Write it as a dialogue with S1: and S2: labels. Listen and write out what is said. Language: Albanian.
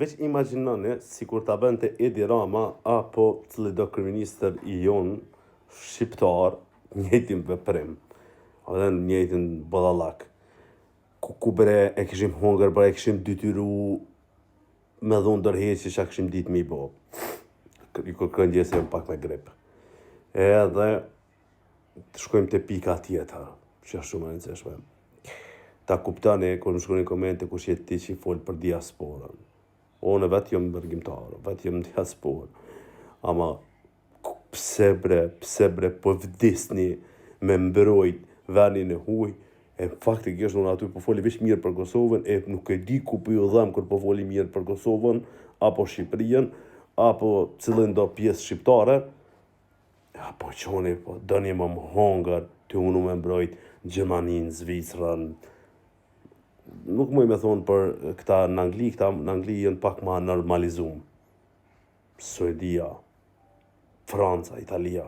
S1: veç imagjinoni sikur ta bënte Edi Rama apo cili do kryeministër i jon shqiptar njëjtin veprim, edhe njëjtin bodallak. Ku bre e kishim hongër, bre e kishim detyru me dhun dërheqje që kishim ditë me i bo. I kërkën gjese pak me grip. Edhe të shkojmë të pika tjetër, që është shumë e rëndësishme. Ta kuptani, kur më shkruani komente kush je ti që i fol për diasporën. Unë vetë jam bërgjimtar, vetë jam diasporë. Ama pse bre, po vdisni me mbrojt venin e huj, e faktikisht unë aty po foli veç mirë për Kosovën, e nuk e di ku po ju dhem kur po foli mirë për Kosovën, apo Shqipërinë, apo cilën do pjesë shqiptare. Ja, po qoni, po dëni më hongër, të unë me mbrojt Gjermaninë, Zvicrën. Nuk muj me thonë për këta në Angli jënë pak ma normalizum. Suedia, Franca, Italia.